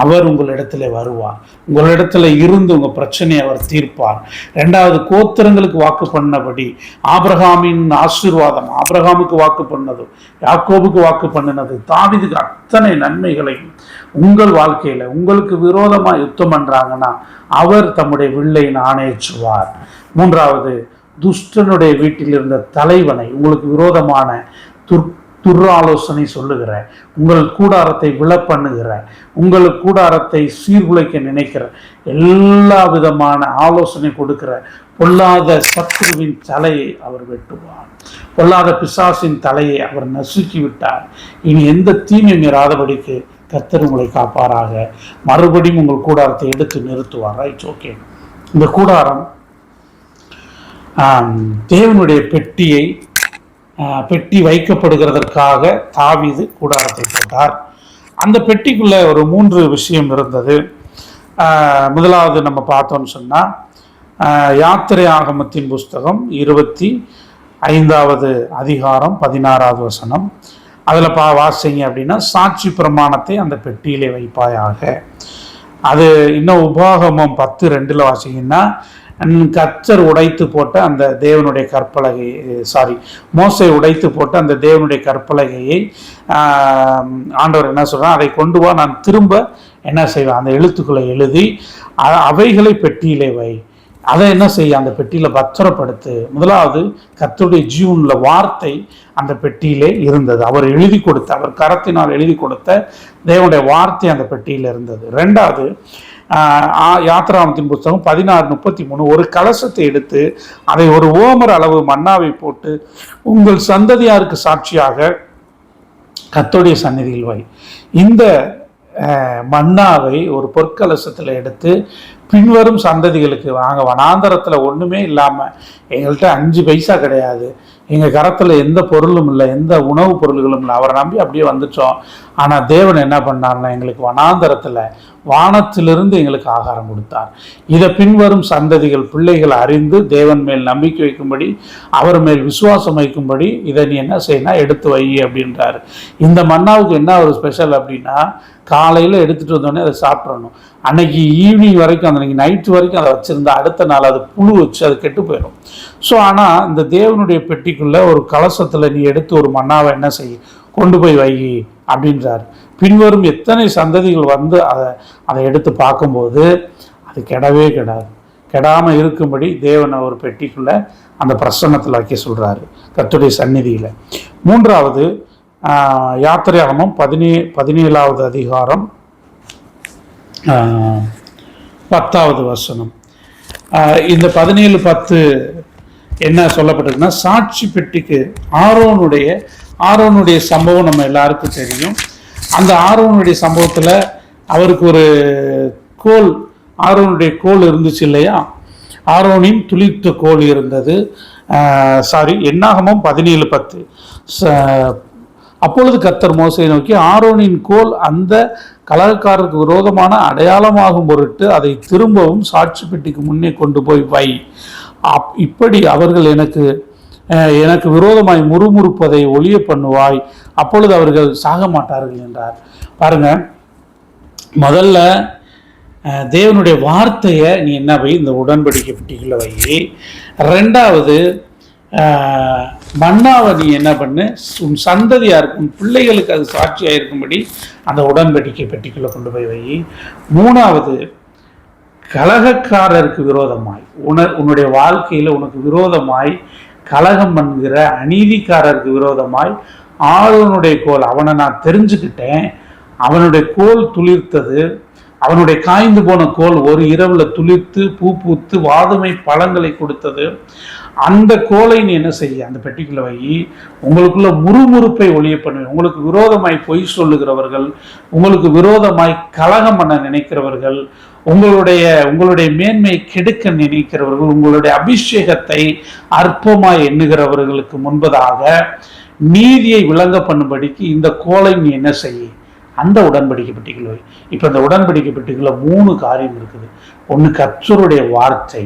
அவர் உங்களிடத்துல வருவார். உங்களிடத்துல இருந்து உங்கள் பிரச்சனையை அவர் தீர்ப்பார். 2வது கோத்திரங்களுக்கு வாக்கு பண்ணபடி ஆபிரகாமின் ஆசீர்வாதம், ஆபிரகாம் ஆபிரகாமுக்கு வாக்கு பண்ணது, யாக்கோபுக்கு வாக்கு பண்ணினது, தாவீதுக்கு அத்தனை நன்மைகளையும் உங்கள் வாழ்க்கையில உங்களுக்கு விரோதமா யுத்தம் பண்றாங்கன்னா அவர் தம்முடைய வில்லை நாணேற்றுவார். மூன்றாவது, துஷ்டனுடைய வீட்டில் இருந்த தலைவனை, உங்களுக்கு விரோதமான துர்ஆலோசனை சொல்லுகிற, உங்கள் கூடாரத்தை விழப்பண்ணுகிற, உங்கள் கூடாரத்தை சீர்குலைக்க நினைக்கிற, எல்லா விதமான ஆலோசனை கொடுக்கிற பொல்லாத சத்ருவின் தலையை அவர் வெட்டுவார். பொல்லாத பிசாசின் தலையை அவர் நசுக்கி விட்டார். இனி எந்த தீமை மீறாதபடிக்கு கர்த்தர் உங்களை காப்பாராக. மறுபடியும் உங்கள் கூடாரத்தை எடுத்து நிறுத்துவார். Right, okay. இந்த கூடாரம் தேவனுடைய பெட்டி வைக்கப்படுகிறதற்காக தாவீது கூடாரத்தை போட்டார். அந்த பெட்டிக்குள்ள ஒரு 3 விஷயம் இருந்தது. முதலாவது நம்ம பார்த்தோம்னு சொன்னா, யாத்திரை ஆகமத்தின் புஸ்தகம் 25வது அதிகாரம் 16வது வசனம். அதில் வாசிங்க அப்படின்னா, சாட்சி பிரமாணத்தை அந்த பெட்டியிலே வைப்பாயாக. அது இன்னும் உபாகமம் 10:2 வாசிங்கன்னா, கர்த்தர் உடைத்து போட்ட அந்த தேவனுடைய கற்பலகை, மோசே உடைத்து போட்ட அந்த தேவனுடைய கற்பலகையை ஆண்டவர் என்ன சொல்றான், அதை கொண்டு வா, நான் திரும்ப என்ன செய்வேன், அந்த எழுத்துக்களை எழுதி அவைகளை பெட்டியிலே வை, அதை என்ன செய்ய அந்த பெட்டியில பத்திரப்படுத்து. முதலாவது, கர்த்தருடைய ஜீவனுள்ள வார்த்தை அந்த பெட்டியிலே இருந்தது. அவர் எழுதி கொடுத்த, அவர் கரத்தினால் எழுதி கொடுத்த தேவனுடைய வார்த்தை அந்த பெட்டியில இருந்தது. ரெண்டாவது, யாத்திராகமத்தின் புஸ்தகம் 16:33, ஒரு கலசத்தை எடுத்து அதை ஒரு ஓமர் அளவு மன்னாவை போட்டு உங்கள் சந்ததியாருக்கு சாட்சியாக கர்த்தருடைய சந்நிதியில் வை. இந்த மன்னாவை ஒரு பொற்கலசத்தில் எடுத்து பின்வரும் சந்ததிகளுக்கு, வாங்க, வனாந்தரத்தில் ஒன்றுமே இல்லாமல், எங்கள்கிட்ட 5 பைசா கிடையாது, எங்கள் கரத்தில் எந்த பொருளும் இல்லை, எந்த உணவுப் பொருள்களும் இல்லை, அவரை நம்பி அப்படியே வந்துட்டோம். ஆனால் தேவன் என்ன பண்ணார்னா, எங்களுக்கு வனாந்தரத்தில் வானத்திலிருந்து எங்களுக்கு ஆகாரம் கொடுத்தார். இதை பின்வரும் சந்ததிகள், பிள்ளைகள் அறிந்து தேவன் மேல் நம்பிக்கை வைக்கும்படி, அவர் மேல் விசுவாசம் வைக்கும்படி இதை நீ என்ன செய்யணும், எடுத்து வை அப்படின்றாரு. இந்த மன்னாவுக்கு என்ன ஒரு ஸ்பெஷல் அப்படின்னா, காலையில் எடுத்துகிட்டு வந்தோடனே அதை சாப்பிட்றணும். அன்னைக்கு ஈவினிங் வரைக்கும், அன்னைக்கு நைட்டு வரைக்கும் அதை வச்சுருந்தா அடுத்த நாள் அது புழு வச்சு அது கெட்டு போயிடும். ஸோ ஆனால் இந்த தேவனுடைய பெட்டிக்குள்ளே ஒரு கலசத்தில் நீ எடுத்து ஒரு மன்னாவை என்ன செய்ய, கொண்டு போய் வை அப்படின்றார். பின்வரும் எத்தனை சந்ததிகள் வந்து அதை எடுத்து பார்க்கும்போது அது கெடவே கெடாது. கெடாமல் இருக்கும்படி தேவனை ஒரு பெட்டிக்குள்ளே அந்த பிரசன்னத்தில் வைக்க சொல்கிறாரு, கர்த்தருடைய சந்நிதியில். மூன்றாவது, யாத்திரையாகமம் 17வது அதிகாரம் 10வது வசனம். இந்த 17:10 என்ன சொல்லப்பட்டிருக்குன்னா, சாட்சி பெட்டிக்கு ஆரோனுடைய சம்பவம் நம்ம எல்லாருக்கும் தெரியும். அந்த ஆரோனுடைய சம்பவத்தில் அவருக்கு ஒரு ஆரோனுடைய கோல் இருந்துச்சு இல்லையா, ஆரோனின் துளிர்த்த கோல் இருந்தது. என்னாகமம் 17:10. அப்பொழுது கர்த்தர் மோசேயை நோக்கி, ஆரோனின் கோல் அந்த கலகக்காரருக்கு விரோதமான அடையாளமாகும் பொருட்டு அதை திரும்பவும் சாட்சி பெட்டிக்கு முன்னே கொண்டு போய் வை. இப்படி அவர்கள் எனக்கு விரோதமாய் முறுமுறுப்பதை ஒளிய பண்ணுவாய், அப்பொழுது அவர்கள் சாக மாட்டார்கள் என்றார். பாருங்க, முதல்ல தேவனுடைய வார்த்தையை நீ என்ன வை, இந்த உடன்படிக்கை பெட்டிக்குள்ள வை. ரெண்டாவது, மன்னாவை நீ என்ன பண்ணு, உன் சந்ததியா இருக்கும், உன் பிள்ளைகளுக்கு அது சாட்சியாக இருக்கும்படி அந்த உடன்படிக்கை பெட்டிக்குள்ள கொண்டு போய் வை. மூணாவது, கலகக்காரருக்கு விரோதமாய், உன்னுடைய வாழ்க்கையில் உனக்கு விரோதமாய் கலகம் பண்ணுகிற அநீதிக்காரருக்கு விரோதமாய் ஆளுனுடைய கோல், அவனை நான் தெரிஞ்சுக்கிட்டேன், அவனுடைய கோல் துளிர்த்தது, அவனுடைய காய்ந்து போன கோல் ஒரு இரவுல துளிர்த்து பூ பூத்து வாதுமை பழங்களை கொடுத்தது. அந்த கோலை நீ என்ன செய்ய, அந்த பெட்டிக்குள்ள வை. உங்களுக்குள்ள முறுமுறுப்பை ஒளிய பண்ணுவேன். உங்களுக்கு விரோதமாய் பொய் சொல்லுகிறவர்கள், உங்களுக்கு விரோதமாய் கலகம் பண்ண நினைக்கிறவர்கள், உங்களுடைய மேன்மையை கெடுக்க நினைக்கிறவர்கள், உங்களுடைய அபிஷேகத்தை அற்பமாய் எண்ணுகிறவர்களுக்கு முன்பதாக நீதியை விளங்க பண்ணும்படிக்கு இந்த கோலை நீ என்ன செய்ய, அந்த உடன்படிக்கை பெட்டிக்குள்ள வை. இப்ப இந்த உடன்படிக்கை பெட்டிக்குள்ள 3 காரியம் இருக்குது. ஒன்று, கர்த்தருடைய வார்த்தை,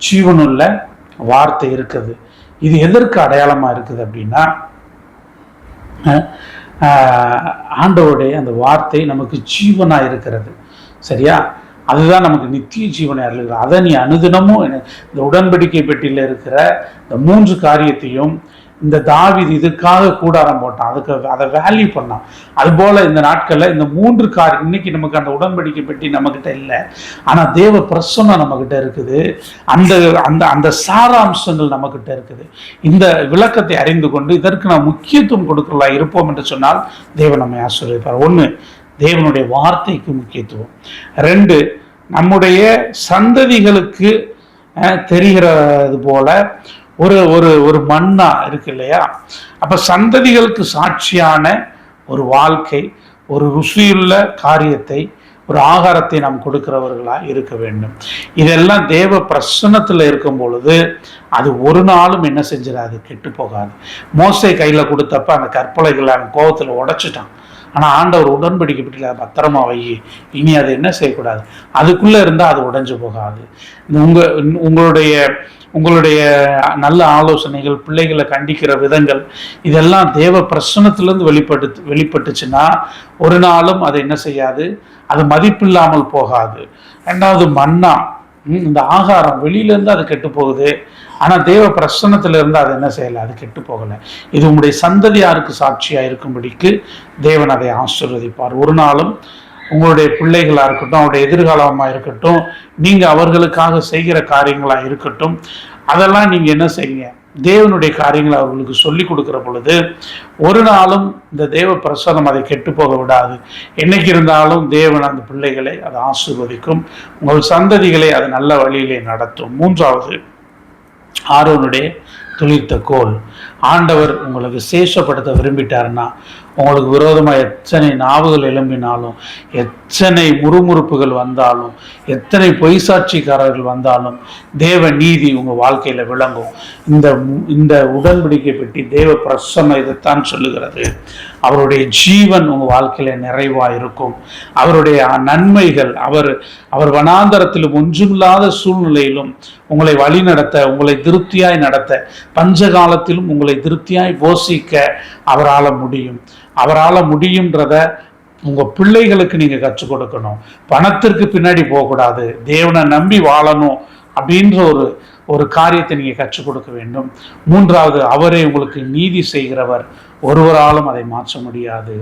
ஜீவனுள்ள வார்த்தை இருக்குது. இது எதற்கு அடையாளமா இருக்குது அப்படின்னா, ஆண்டவருடைய அந்த வார்த்தை நமக்கு ஜீவனா இருக்கிறது. சரியா? அதுதான் நமக்கு நித்திய ஜீவனை அருளுகிறது. அதை நீ அனுதினமும் இந்த உடன்படிக்கை பெட்டியில் இருக்கிற இந்த 3 காரியத்தையும் இந்த தாவீது இதுக்காக கூடாரம் போட்டான், அதுக்கு அதை வேல்யூ பண்ணான். அதுபோல இந்த நாட்களில் இந்த 3 காரியம், இன்னைக்கு நமக்கு அந்த உடன்படிக்கை பெட்டி நம்மக்கிட்ட இல்லை, ஆனால் தேவ பிரசன்னம் நம்மக்கிட்ட இருக்குது. அந்த அந்த அந்த சாராம்சங்கள் நம்மக்கிட்ட இருக்குது. இந்த விளக்கத்தை அறிந்து கொண்டு இதற்கு நாம் முக்கியத்துவம் கொடுக்கலாம் இருப்போம் என்று சொன்னால் தேவன் நம்மை ஆசீர்வதிப்பார். 1, தேவனுடைய வார்த்தைக்கு முக்கியத்துவம். 2, நம்முடைய சந்ததிகளுக்கு தெரிகிறது போல ஒரு ஒரு ஒரு மன்னா இருக்கு இல்லையா? அப்ப சந்ததிகளுக்கு சாட்சியான ஒரு வாழ்க்கை, ஒரு ருசியுள்ள காரியத்தை, ஒரு ஆகாரத்தை நாம் கொடுக்கிறவர்களாக இருக்க வேண்டும். இதெல்லாம் தேவ பிரசன்னத்தில் இருக்கும் பொழுது அது ஒரு நாளும் என்ன செஞ்சிடாது, கெட்டு போகாது. மோசே கையில கொடுத்தப்ப அந்த கற்பலைகளை அவன் கோபத்தில் உடைச்சிட்டான். ஆனால் ஆண்டவர் உடன்படிக்கை பெட்டியில் பத்திரமா வை, இனி அதை என்ன செய்யக்கூடாது, அதுக்குள்ளே இருந்தால் அது உடைஞ்சு போகாது. உங்களுடைய உங்களுடைய நல்ல ஆலோசனைகள், பிள்ளைகளை கண்டிக்கிற விதங்கள், இதெல்லாம் தேவ பிரசன்னத்திலிருந்து வெளிப்பட்டுச்சுன்னா ஒரு நாளும் அதை என்ன செய்யாது, அது மதிப்பில்லாமல் போகாது. 2வது மன்னா, இந்த ஆகாரம் வெளியிலேருந்து அது கெட்டு போகுது, ஆனால் தேவ பிரசன்னத்தில் இருந்து அது என்ன செய்யலை, அது கெட்டு போகலை. இது உங்களுடைய சந்ததியாருக்கு சாட்சியாக இருக்கும்படிக்கு தேவன் அதை ஆசீர்வதிப்பார். ஒரு நாளும் உங்களுடைய பிள்ளைகளாக இருக்கட்டும், அவருடைய எதிர்காலமாக இருக்கட்டும், நீங்கள் அவர்களுக்காக செய்கிற காரியங்களாக இருக்கட்டும், அதெல்லாம் நீங்கள் என்ன செய்யுங்க, தேவனுடைய காரியங்களை அவர்களுக்கு சொல்லி கொடுக்குற பொழுது ஒரு நாளும் இந்த தேவ பிரசாதம் அதை கெட்டு போக விடாது. என்னைக்கு இருந்தாலும் தேவன் அந்த பிள்ளைகளை அதை ஆசீர்வதிக்கும், உங்கள் சந்ததிகளை அது நல்ல வழியிலே நடத்தும். 3வது, ஆரோனுடைய துளிர்த்த கோல். ஆண்டவர் உங்களுக்கு சேஷப்படுத்த விரும்பிட்டாருன்னா, உங்களுக்கு விரோதமாக எத்தனை நாவுகள் எழும்பினாலும், எத்தனை முறுமுறுப்புகள் வந்தாலும், எத்தனை பொய்சாட்சிக்காரர்கள் வந்தாலும் தேவ நீதி உங்கள் வாழ்க்கையில் விளங்கும். இந்த உடன்படிக்கை பெட்டி தேவ பிரசன்னம் இதைத்தான் சொல்லுகிறது. அவருடைய ஜீவன் உங்கள் வாழ்க்கையில் நிறைவாக இருக்கும். அவருடைய நன்மைகள், அவர் வனாந்தரத்திலும் ஒன்றுமில்லாத சூழ்நிலையிலும் உங்களை வழி நடத்த, உங்களை திருப்தியாய் நடத்த, பஞ்சகாலத்திலும் உங்களை திருப்தியாய் போஷிக்க அவரால் முடியும். அவரால் முடியுன்றத உங்கள் பிள்ளைகளுக்கு நீங்கள் கற்றுக் கொடுக்கணும். பணத்திற்கு பின்னாடி போகக்கூடாது, தேவனை நம்பி வாழணும் அப்படின்ற ஒரு காரியத்தை நீங்கள் கற்றுக் கொடுக்க வேண்டும். 3வது, அவரே உங்களுக்கு நீதி செய்கிறவர், ஒருவராலும் அதை மாற்ற முடியாது.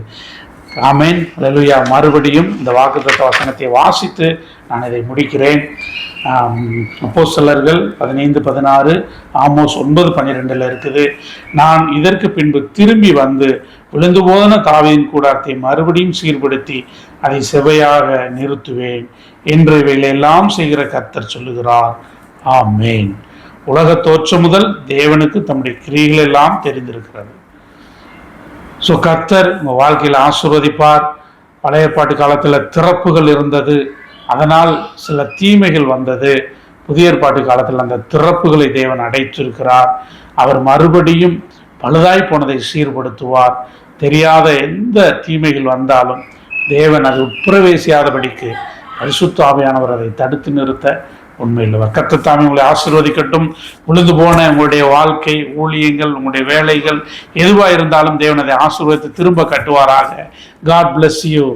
ஆமென், அல்லேலூயா. மறுபடியும் இந்த வாக்குத்தத்த வசனத்தை வாசித்து நான் இதை முடிக்கிறேன். அப்போஸ்தலர்கள் 15:16, ஆமோஸ் 9:12 இருக்குது. நான் இதற்கு பின்பு திரும்பி வந்து விழுந்து போன தாவீதின் கூடாரத்தை மறுபடியும் சீர்படுத்தி அதை செவையாக நிறுத்துவேன் என்று இவைகளெல்லாம் செய்கிற கர்த்தர் சொல்லுகிறார். ஆமேன். உலக தோற்றம் முதல் தேவனுக்கு தம்முடைய கிரியைகள் எல்லாம் தெரிந்திருக்கிறது. ஸோ கர்த்தர் உங்கள் வாழ்க்கையில் ஆசீர்வதிப்பார். பழைய பாட்டு காலத்தில் திறப்புகள் இருந்தது, அதனால் சில தீமைகள் வந்தது. புதிய ஏற்பாட்டு காலத்தில் அந்த திறப்புகளை தேவன் அடைத்திருக்கிறார். அவர் மறுபடியும் பழுதாய் போனதை சீர்படுத்துவார். தெரியாத எந்த தீமைகள் வந்தாலும் தேவன் அது உட்பிரவேசியாதபடிக்கு பரிசுத்த ஆவியானவர் அதை தடுத்து நிறுத்த உண்மையில் கர்த்தர் தாமே உங்களை ஆசீர்வதிக்கட்டும். விழுந்து போன உங்களுடைய வாழ்க்கை, ஊழியங்கள், உங்களுடைய வேலைகள் எதுவாக இருந்தாலும் தேவன் அதை ஆசீர்வதித்து திரும்ப கட்டுவாராக. God bless you.